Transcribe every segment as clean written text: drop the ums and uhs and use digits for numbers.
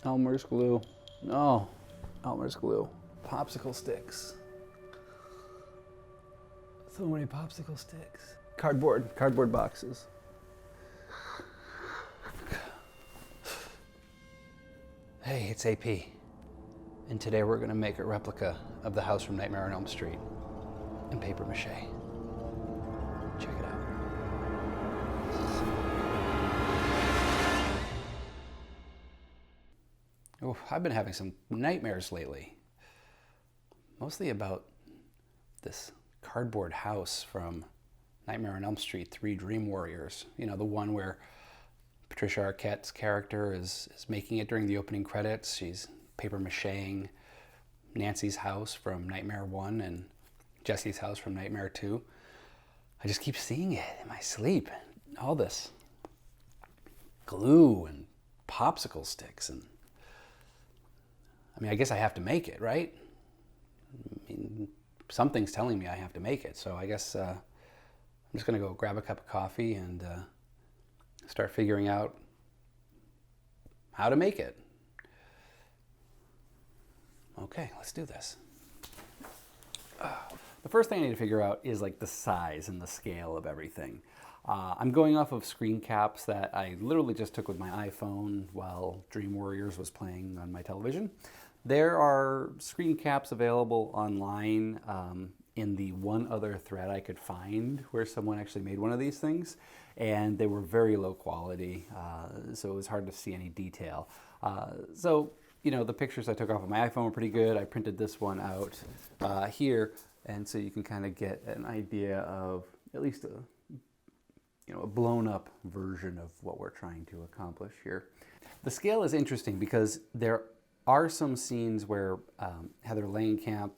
Elmer's glue. No, Elmer's glue. Popsicle sticks. So many popsicle sticks. Cardboard boxes. Hey, it's AP. And today we're gonna make a replica of the house from Nightmare on Elm Street in paper mache. Check it out. Oh, I've been having some nightmares lately. Mostly about this cardboard house from Nightmare on Elm Street 3 Dream Warriors. You know, the one where Patricia Arquette's character is making it during the opening credits. She's paper macheing Nancy's house from Nightmare 1 and Jesse's house from Nightmare 2. I just keep seeing it in my sleep. All this glue and popsicle sticks and I guess I have to make it, right? I mean, something's telling me I have to make it, so I guess I'm just gonna go grab a cup of coffee and start figuring out how to make it. Okay, let's do this. The first thing I need to figure out is like the size and the scale of everything. I'm going off of screen caps that I literally just took with my iPhone while Dream Warriors was playing on my television. There are screen caps available online in the one other thread I could find where someone actually made one of these things, and they were very low quality, so it was hard to see any detail. So, you know, the pictures I took off of my iPhone were pretty good. I printed this one out here, and so you can kind of get an idea of at least a blown up version of what we're trying to accomplish here. The scale is interesting because there are some scenes where Heather Langenkamp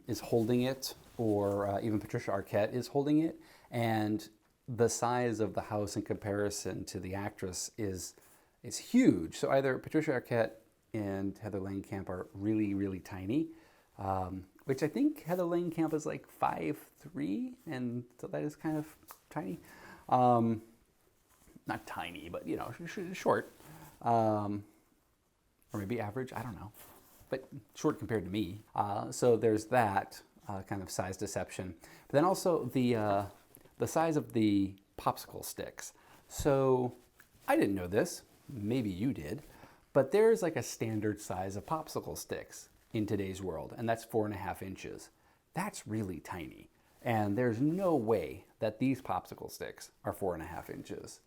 is holding it, or even Patricia Arquette is holding it, and the size of the house in comparison to the actress is huge. So either Patricia Arquette and Heather Langenkamp are really, really tiny, which I think Heather Langenkamp is like 5'3", and so that is kind of tiny. Not tiny, but you know, short. Or maybe average, I don't know, but short compared to me. So there's that kind of size deception. But then also the size of the popsicle sticks. So I didn't know this, maybe you did, but there's like a standard size of popsicle sticks in today's world, and that's 4.5 inches. That's really tiny. And there's no way that these popsicle sticks are 4.5 inches.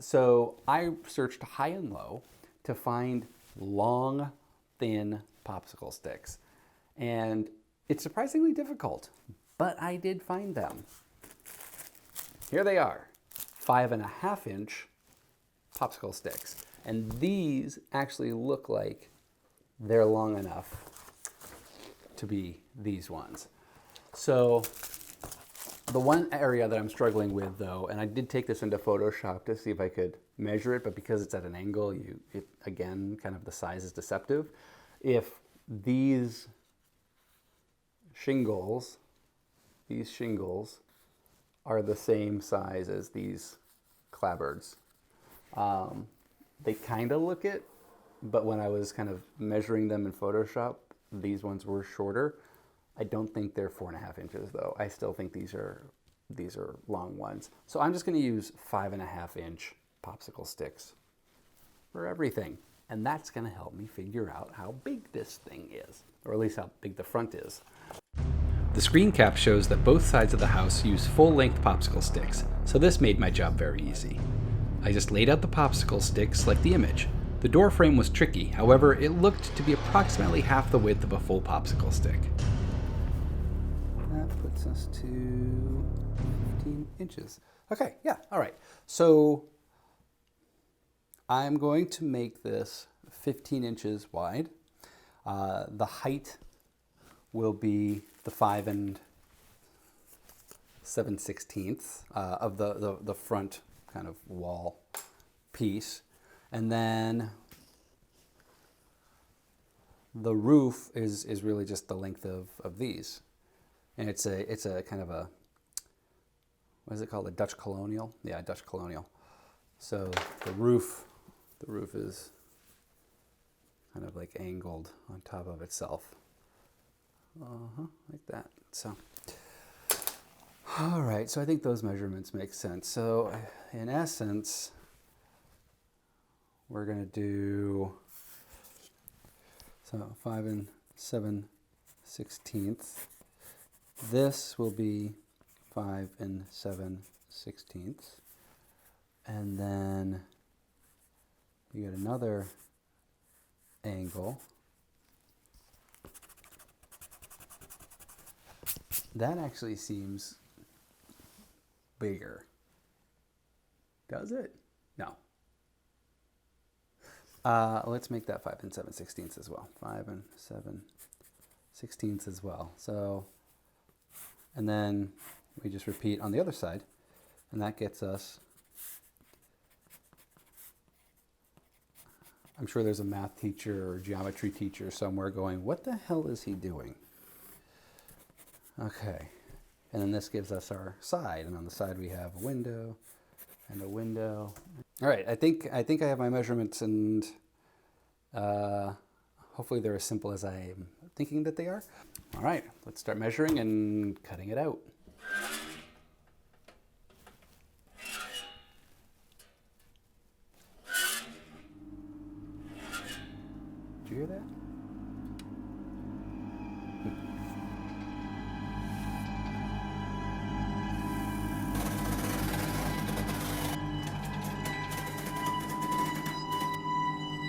So I searched high and low to find long, thin popsicle sticks. And it's surprisingly difficult, but I did find them. Here they are, 5.5 inch popsicle sticks. And these actually look like they're long enough to be these ones. So the one area that I'm struggling with though, and I did take this into Photoshop to see if I could measure it, but because it's at an angle, again, kind of the size is deceptive. If these shingles are the same size as these clapboards. They kind of look it, but when I was kind of measuring them in Photoshop, these ones were shorter. I don't think they're 4.5 inches though. I still think these are long ones. So I'm just gonna use 5.5 inch popsicle sticks for everything. And that's gonna help me figure out how big this thing is, or at least how big the front is. The screen cap shows that both sides of the house use full-length popsicle sticks, so this made my job very easy. I just laid out the popsicle sticks like the image. The door frame was tricky, however, it looked to be approximately half the width of a full popsicle stick. That puts us to 15 inches. Okay, yeah, all right. So I'm going to make this 15 inches wide. The height will be the 5 7/16 of the front kind of wall piece. And then the roof is really just the length of these. And it's a kind of a, what is it called? A Dutch colonial? Yeah, Dutch colonial. So the roof is kind of like angled on top of itself. Like that. So, all right, so I think those measurements make sense. So in essence, we're gonna do, so 5 7/16. This will be 5 7/16. And then we get another angle. That actually seems bigger. Does it? No. Let's make that 5 7/16 as well. 5 7/16 as well. So, and then we just repeat on the other side, and that gets us, I'm sure there's a math teacher or geometry teacher somewhere going, what the hell is he doing? Okay, and then this gives us our side, and on the side we have a window and a window. All right, I think I have my measurements, and hopefully they're as simple as I'm thinking that they are. All right, let's start measuring and cutting it out. Did you hear that?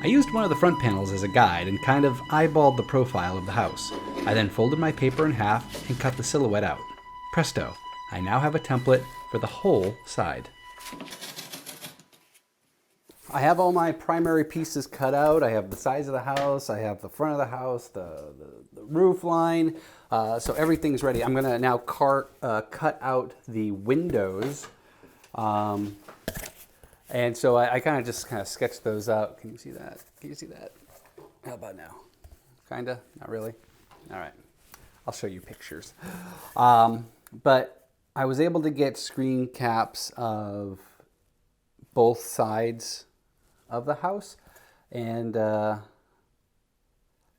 I used one of the front panels as a guide and kind of eyeballed the profile of the house. I then folded my paper in half and cut the silhouette out. Presto, I now have a template for the whole side. I have all my primary pieces cut out. I have the sides of the house, I have the front of the house, the roof line, so everything's ready. I'm gonna now cut out the windows. And so I kind of sketched those out. Can you see that? Can you see that? How about now? Kinda? Not really? All right. I'll show you pictures. But I was able to get screen caps of both sides of the house. And so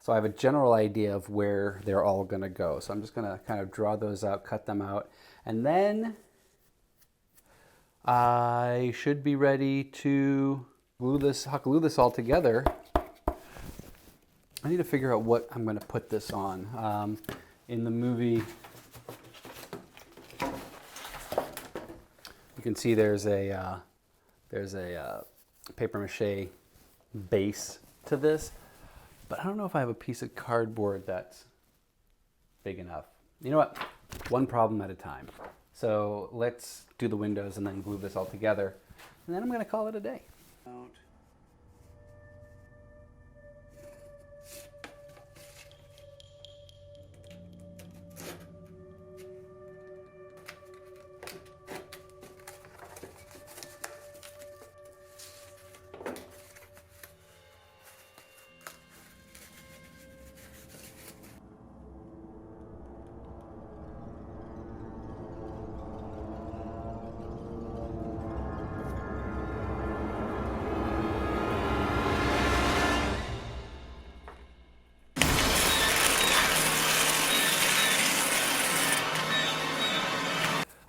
I have a general idea of where they're all going to go. So I'm just going to kind of draw those out, cut them out. And then I should be ready to glue this all together. I need to figure out what I'm going to put this on. In the movie, you can see there's a paper mache base to this, but I don't know if I have a piece of cardboard that's big enough. You know what? One problem at a time. So let's do the windows and then glue this all together. And then I'm going to call it a day.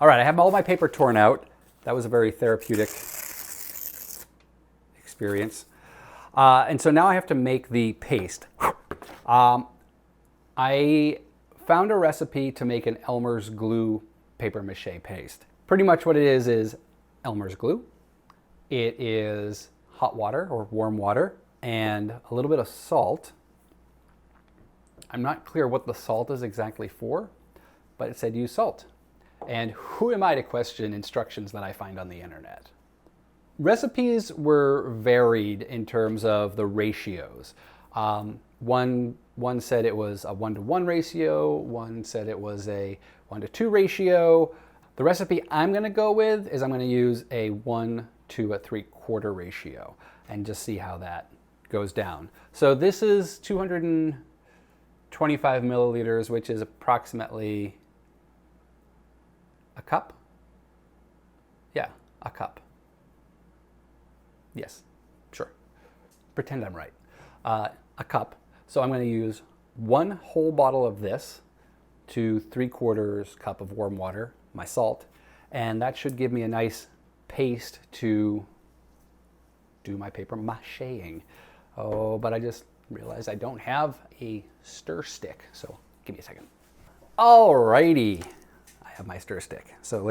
All right, I have all my paper torn out. That was a very therapeutic experience. And so now I have to make the paste. I found a recipe to make an Elmer's glue paper mache paste. Pretty much what it is Elmer's glue. It is hot water or warm water and a little bit of salt. I'm not clear what the salt is exactly for, but it said use salt. And who am I to question instructions that I find on the internet? Recipes were varied in terms of the ratios. One said it was a 1-to-1 ratio, one said it was a 1-to-2 ratio. The recipe I'm gonna go with is I'm gonna use a 1 to a 3/4 ratio and just see how that goes down. So this is 225 milliliters, which is approximately a cup? Yeah, a cup. Yes, sure. Pretend I'm right. A cup. So I'm going to use 1 whole bottle of this to 3/4 cup of warm water, my salt, and that should give me a nice paste to do my paper macheing. Oh, but I just realized I don't have a stir stick, so give me a second. Alrighty, I have my stir stick. So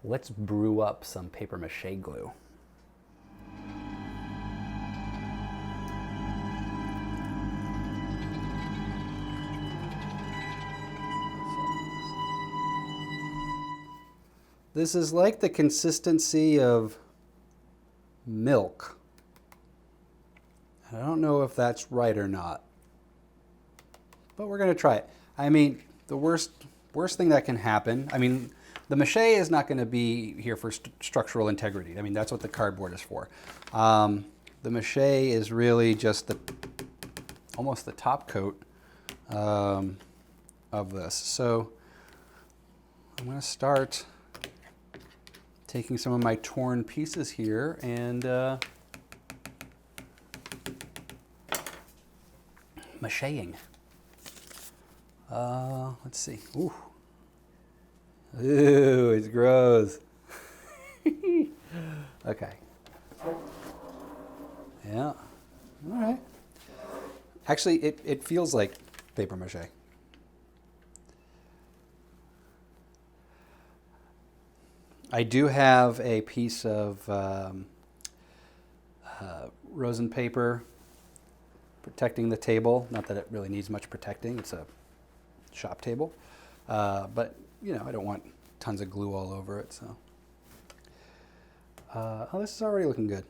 let's brew up some paper mache glue. This is like the consistency of milk. I don't know if that's right or not, but we're going to try it. I mean, the worst thing that can happen, I mean, the mache is not going to be here for structural integrity. I mean, that's what the cardboard is for. The mache is really just almost the top coat of this. So I'm going to start taking some of my torn pieces here and macheing. Let's see. Ooh, it's gross. Okay. Yeah. All right. Actually, it feels like paper mache. I do have a piece of rosin paper protecting the table. Not that it really needs much protecting. It's a shop table. But, you know, I don't want tons of glue all over it. So, oh, this is already looking good.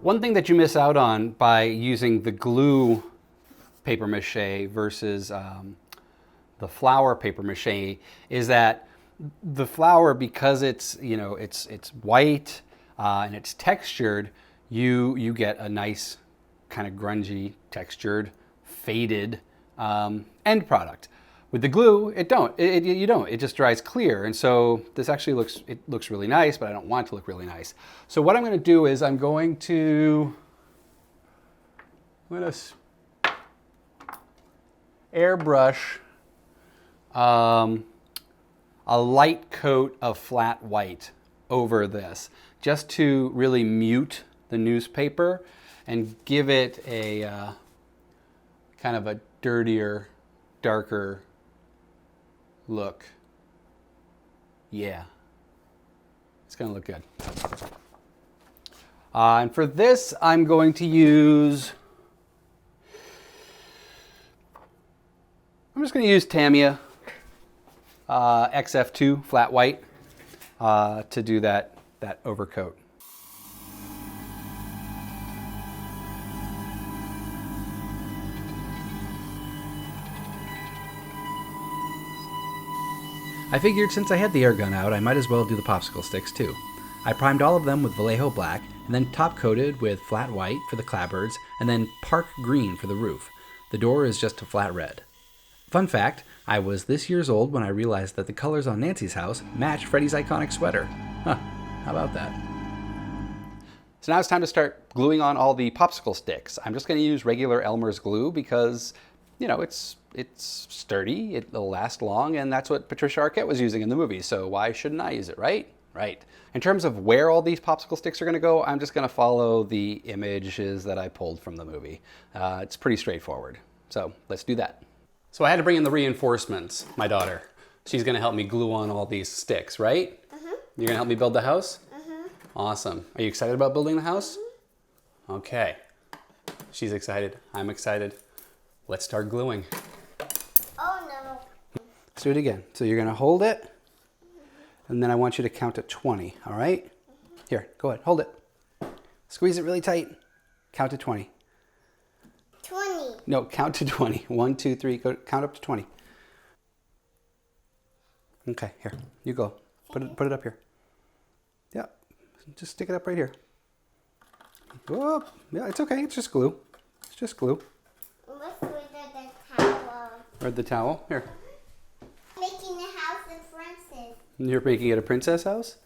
One thing that you miss out on by using the glue paper mache versus the flour paper mache is that the flour, because it's, you know, it's white and it's textured, you get a nice kind of grungy, textured, faded end product. With the glue, you don't. It just dries clear, and so this actually looks really nice, but I don't want it to look really nice. So what I'm going to do is I'm going to airbrush a light coat of flat white over this, just to really mute the newspaper and give it a kind of a dirtier, darker look. Yeah, it's gonna look good. And for this, I'm going to use, I'm just gonna use Tamiya XF2 flat white to do that overcoat. I figured since I had the air gun out, I might as well do the popsicle sticks too. I primed all of them with Vallejo black, and then top coated with flat white for the clapboards, and then park green for the roof. The door is just a flat red. Fun fact, I was this years old when I realized that the colors on Nancy's house match Freddy's iconic sweater. Huh, how about that? So now it's time to start gluing on all the popsicle sticks. I'm just going to use regular Elmer's glue because, you know, it's sturdy, it'll last long, and that's what Patricia Arquette was using in the movie, so why shouldn't I use it, right? Right. In terms of where all these popsicle sticks are going to go, I'm just going to follow the images that I pulled from the movie. It's pretty straightforward. So let's do that. So I had to bring in the reinforcements, my daughter. She's going to help me glue on all these sticks, right? Mm-hmm. You're going to help me build the house? Mm-hmm. Awesome. Are you excited about building the house? Mm-hmm. Okay. She's excited. I'm excited. Let's start gluing. Oh no. Let's do it again. So you're going to hold it, and then I want you to count to 20, all right? Here, go ahead, hold it. Squeeze it really tight. Count to 20. 20. No, count to 20. 1, 2, 3. Count up to 20. Okay, here. You go. Put it up here. Yeah. Just stick it up right here. Whoop. Yeah, it's okay. It's just glue. It's just glue. What's with the towel? Or the towel. Here. Making the house a princess. You're making it a princess house?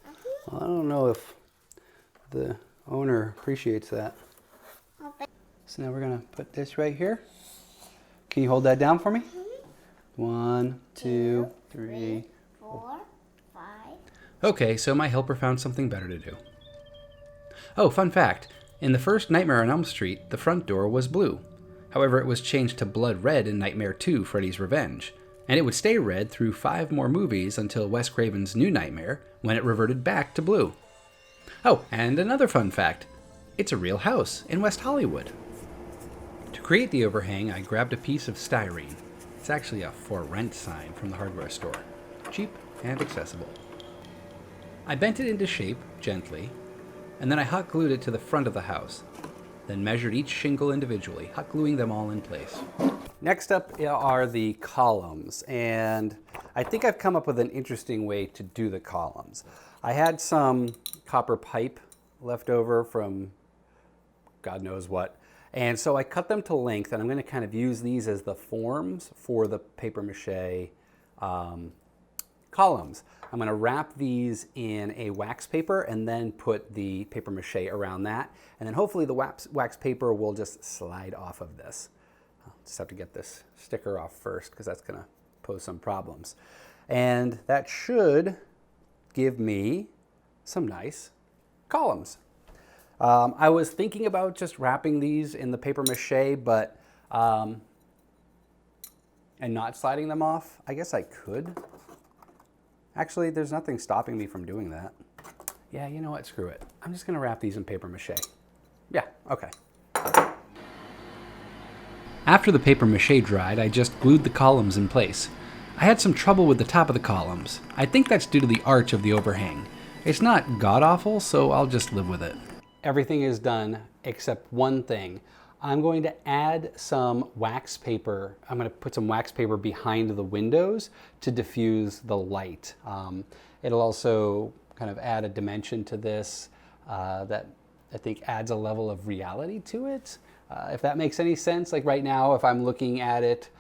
Well, I don't know if the owner appreciates that. So now we're going to put this right here. Can you hold that down for me? 1, 2, 3, 4, 5. Okay, so my helper found something better to do. Oh, fun fact. In the first Nightmare on Elm Street, the front door was blue. However, it was changed to blood red in Nightmare 2, Freddy's Revenge. And it would stay red through 5 more movies until Wes Craven's New Nightmare, when it reverted back to blue. Oh, and another fun fact. It's a real house in West Hollywood. To create the overhang, I grabbed a piece of styrene. It's actually a for rent sign from the hardware store. Cheap and accessible. I bent it into shape, gently, and then I hot glued it to the front of the house. Then measured each shingle individually, hot gluing them all in place. Next up are the columns, and I think I've come up with an interesting way to do the columns. I had some copper pipe left over from God knows what, and so I cut them to length, and I'm going to kind of use these as the forms for the paper mache columns. I'm going to wrap these in a wax paper and then put the paper mache around that, and then hopefully the wax paper will just slide off of this. I'll just have to get this sticker off first because that's going to pose some problems. And that should give me some nice columns. I was thinking about just wrapping these in the paper mache, but and not sliding them off. I guess I could. Actually, there's nothing stopping me from doing that. Yeah, you know what? Screw it. I'm just going to wrap these in paper mache. Yeah, okay. After the paper mache dried, I just glued the columns in place. I had some trouble with the top of the columns. I think that's due to the arch of the overhang. It's not god-awful, so I'll just live with it. Everything is done except one thing. I'm going to add some wax paper. I'm going to put some wax paper behind the windows to diffuse the light. It'll also kind of add a dimension to this that I think adds a level of reality to it. If that makes any sense, like right now, if I'm looking at it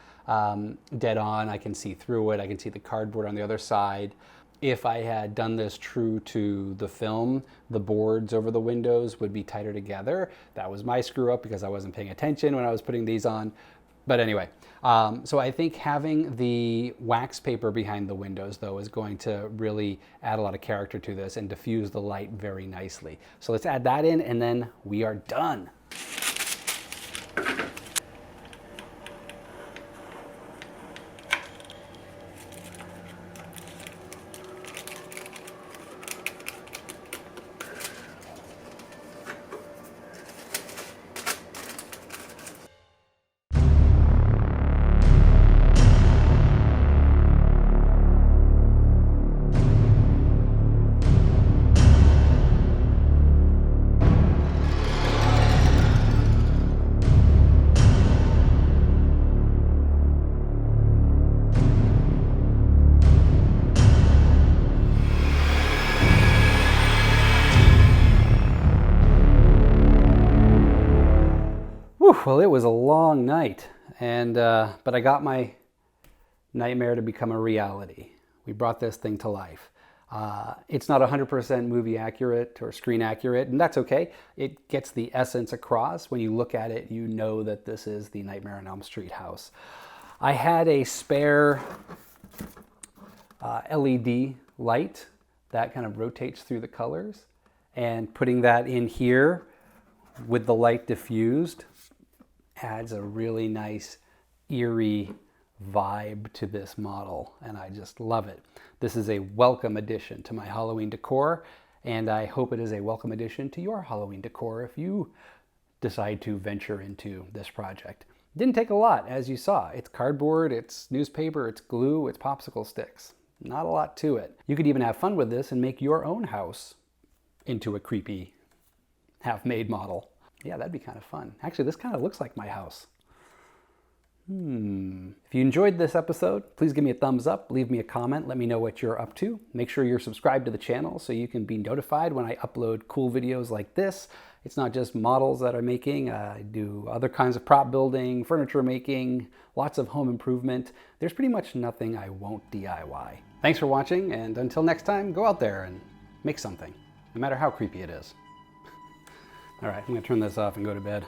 dead on, I can see through it. I can see the cardboard on the other side. If I had done this true to the film, the boards over the windows would be tighter together. That was my screw up because I wasn't paying attention when I was putting these on. But anyway, so I think having the wax paper behind the windows, though, is going to really add a lot of character to this and diffuse the light very nicely. So let's add that in, and then we are done. Well, it was a long night, and but I got my nightmare to become a reality. We brought this thing to life. It's not 100% movie accurate or screen accurate, and that's okay. It gets the essence across. When you look at it, you know that this is the Nightmare on Elm Street house. I had a spare LED light that kind of rotates through the colors, and putting that in here with the light diffused adds a really nice, eerie vibe to this model, and I just love it. This is a welcome addition to my Halloween decor, and I hope it is a welcome addition to your Halloween decor if you decide to venture into this project. It didn't take a lot, as you saw. It's cardboard, it's newspaper, it's glue, it's popsicle sticks. Not a lot to it. You could even have fun with this and make your own house into a creepy half-made model. Yeah, that'd be kind of fun. Actually, this kind of looks like my house. If you enjoyed this episode, please give me a thumbs up, leave me a comment, let me know what you're up to. Make sure you're subscribed to the channel so you can be notified when I upload cool videos like this. It's not just models that I'm making. I do other kinds of prop building, furniture making, lots of home improvement. There's pretty much nothing I won't DIY. Thanks for watching, and until next time, go out there and make something, no matter how creepy it is. All right, I'm gonna turn this off and go to bed.